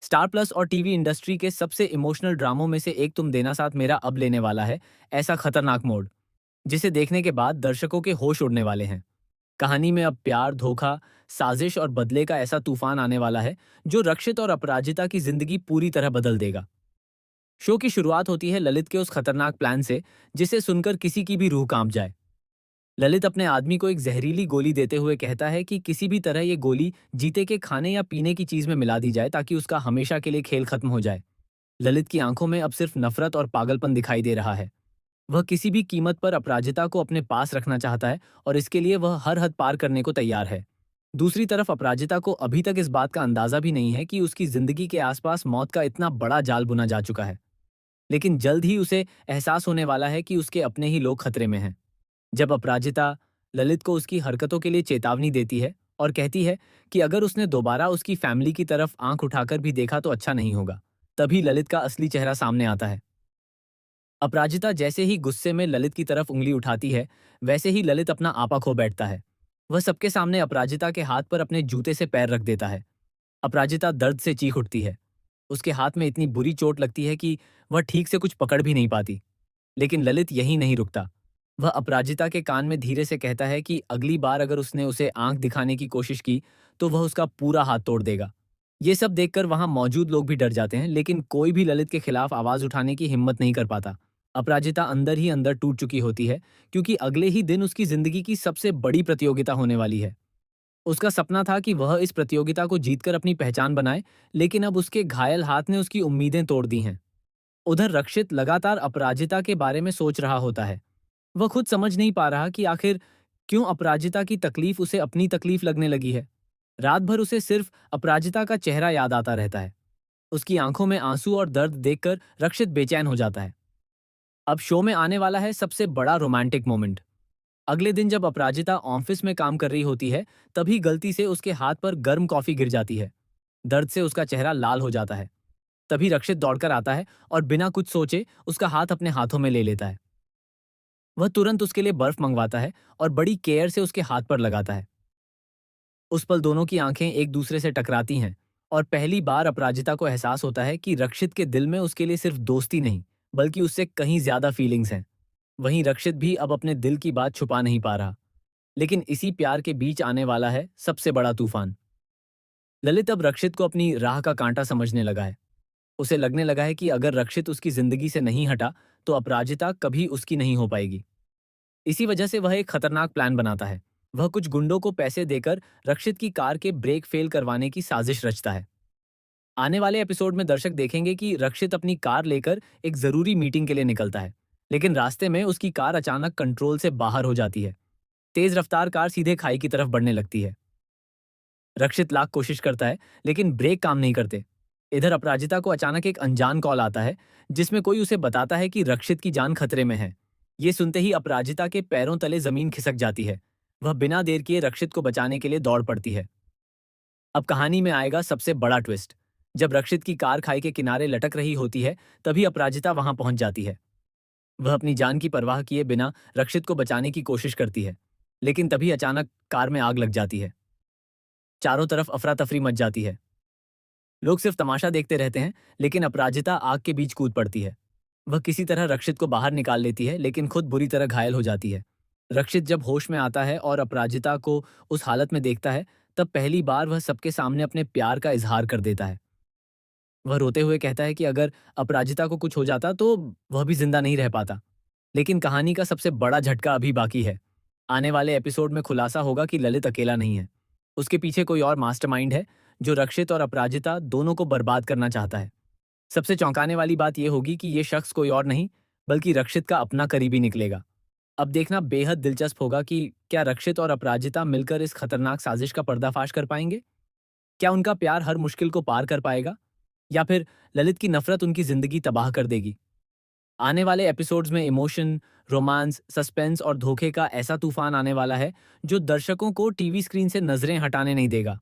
Star plus और TV industry के सबसे इमोशनल ड्रामों में से एक तुम देना साथ मेरा अब लेने वाला है ऐसा खतरनाक मोड़, जिसे देखने के बाद दर्शकों के होश उड़ने वाले हैं। कहानी में अब प्यार, धोखा, साजिश और बदले का ऐसा तूफान आने वाला है जो रक्षित और अपराजिता की जिंदगी पूरी तरह बदल देगा। शो की शुरुआत होती है ललित के उस खतरनाक प्लान से, जिसे सुनकर किसी की भी रूह कांप जाए। ललित अपने आदमी को एक जहरीली गोली देते हुए कहता है कि किसी भी तरह ये गोली जीते के खाने या पीने की चीज में मिला दी जाए ताकि उसका हमेशा के लिए खेल खत्म हो जाए। ललित की आंखों में अब सिर्फ नफरत और पागलपन दिखाई दे रहा है। वह किसी भी कीमत पर अपराजिता को अपने पास रखना चाहता है और इसके लिए वह हर हद पार करने को तैयार है। दूसरी तरफ अपराजिता को अभी तक इस बात का अंदाजा भी नहीं है कि उसकी जिंदगी के आसपास मौत का इतना बड़ा जाल बुना जा चुका है। लेकिन जल्द ही उसे एहसास होने वाला है कि उसके अपने ही लोग खतरे में हैं। जब अपराजिता ललित को उसकी हरकतों के लिए चेतावनी देती है और कहती है कि अगर उसने दोबारा उसकी फैमिली की तरफ आंख उठाकर भी देखा तो अच्छा नहीं होगा, तभी ललित का असली चेहरा सामने आता है। अपराजिता जैसे ही गुस्से में ललित की तरफ उंगली उठाती है, वैसे ही ललित अपना आपा खो बैठता है। वह सबके सामने अपराजिता के हाथ पर अपने जूते से पैर रख देता है। अपराजिता दर्द से चीख उठती है। उसके हाथ में इतनी बुरी चोट लगती है कि वह ठीक से कुछ पकड़ भी नहीं पाती। लेकिन ललित यहीं नहीं रुकता। वह अपराजिता के कान में धीरे से कहता है कि अगली बार अगर उसने उसे आंख दिखाने की कोशिश की तो वह उसका पूरा हाथ तोड़ देगा। ये सब देखकर वहां मौजूद लोग भी डर जाते हैं, लेकिन कोई भी ललित के खिलाफ आवाज उठाने की हिम्मत नहीं कर पाता। अपराजिता अंदर ही अंदर टूट चुकी होती है, क्योंकि अगले ही दिन उसकी जिंदगी की सबसे बड़ी प्रतियोगिता होने वाली है। उसका सपना था कि वह इस प्रतियोगिता को जीतकर अपनी पहचान बनाए, लेकिन अब उसके घायल हाथ ने उसकी उम्मीदें तोड़ दी हैं। उधर रक्षित लगातार अपराजिता के बारे में सोच रहा होता है। वह खुद समझ नहीं पा रहा कि आखिर क्यों अपराजिता की तकलीफ उसे अपनी तकलीफ लगने लगी है। रात भर उसे सिर्फ अपराजिता का चेहरा याद आता रहता है। उसकी आंखों में आंसू और दर्द देखकर रक्षित बेचैन हो जाता है। अब शो में आने वाला है सबसे बड़ा रोमांटिक मोमेंट। अगले दिन जब अपराजिता ऑफिस में काम कर रही होती है, तभी गलती से उसके हाथ पर गर्म कॉफी गिर जाती है। दर्द से उसका चेहरा लाल हो जाता है। तभी रक्षित दौड़कर आता है और बिना कुछ सोचे उसका हाथ अपने हाथों में ले लेता है। वह तुरंत उसके लिए बर्फ मंगवाता है और बड़ी केयर से उसके हाथ पर लगाता है। उस पल दोनों की आंखें एक दूसरे से टकराती हैं और पहली बार अपराजिता को एहसास होता है कि रक्षित के दिल में उसके लिए सिर्फ दोस्ती नहीं, बल्कि उससे कहीं ज्यादा फीलिंग्स हैं। वहीं रक्षित भी अब अपने दिल की बात छुपा नहीं पा रहा। लेकिन इसी प्यार के बीच आने वाला है सबसे बड़ा तूफान। ललित अब रक्षित को अपनी राह का कांटा समझने लगा है। उसे लगने लगा है कि अगर रक्षित उसकी जिंदगी से नहीं हटा तो अपराजिता कभी उसकी नहीं हो पाएगी। इसी वजह से वह एक खतरनाक प्लान बनाता है। वह कुछ गुंडों को पैसे देकर रक्षित की कार के ब्रेक फेल करवाने की साजिश रचता है। आने वाले एपिसोड में दर्शक देखेंगे कि रक्षित अपनी कार लेकर एक जरूरी मीटिंग के लिए निकलता है, लेकिन रास्ते में उसकी कार अचानक कंट्रोल से बाहर हो जाती है। तेज रफ्तार कार सीधे खाई की तरफ बढ़ने लगती है। रक्षित लाख कोशिश करता है, लेकिन ब्रेक काम नहीं करते। इधर अपराजिता को अचानक एक अनजान कॉल आता है, जिसमें कोई उसे बताता है कि रक्षित की जान खतरे में है। ये सुनते ही अपराजिता के पैरों तले जमीन खिसक जाती है। वह बिना देर किए रक्षित को बचाने के लिए दौड़ पड़ती है। अब कहानी में आएगा सबसे बड़ा ट्विस्ट। जब रक्षित की कार खाई के किनारे लटक रही होती है, तभी अपराजिता वहां पहुंच जाती है। वह अपनी जान की परवाह किए बिना रक्षित को बचाने की कोशिश करती है, लेकिन तभी अचानक कार में आग लग जाती है। चारों तरफ अफरा तफरी मच जाती है। लोग सिर्फ तमाशा देखते रहते हैं, लेकिन अपराजिता आग के बीच कूद पड़ती है। वह किसी तरह रक्षित को बाहर निकाल लेती है, लेकिन खुद बुरी तरह घायल हो जाती है। रक्षित जब होश में आता है और अपराजिता को उस हालत में देखता है, तब पहली बार वह सबके सामने अपने प्यार का इजहार कर देता है। वह रोते हुए कहता है कि अगर अपराजिता को कुछ हो जाता तो वह भी जिंदा नहीं रह पाता। लेकिन कहानी का सबसे बड़ा झटका अभी बाकी है। आने वाले एपिसोड में खुलासा होगा कि ललित अकेला नहीं है। उसके पीछे कोई और मास्टरमाइंड है जो रक्षित और अपराजिता दोनों को बर्बाद करना चाहता है। सबसे चौंकाने वाली बात यह होगी कि यह शख्स कोई और नहीं, बल्कि रक्षित का अपना करीबी निकलेगा। अब देखना बेहद दिलचस्प होगा कि क्या रक्षित और अपराजिता मिलकर इस खतरनाक साजिश का पर्दाफाश कर पाएंगे? क्या उनका प्यार हर मुश्किल को पार कर पाएगा, या फिर ललित की नफरत उनकी जिंदगी तबाह कर देगी? आने वाले एपिसोड्स में इमोशन, रोमांस, सस्पेंस और धोखे का ऐसा तूफान आने वाला है जो दर्शकों को टीवी स्क्रीन से नजरें हटाने नहीं देगा।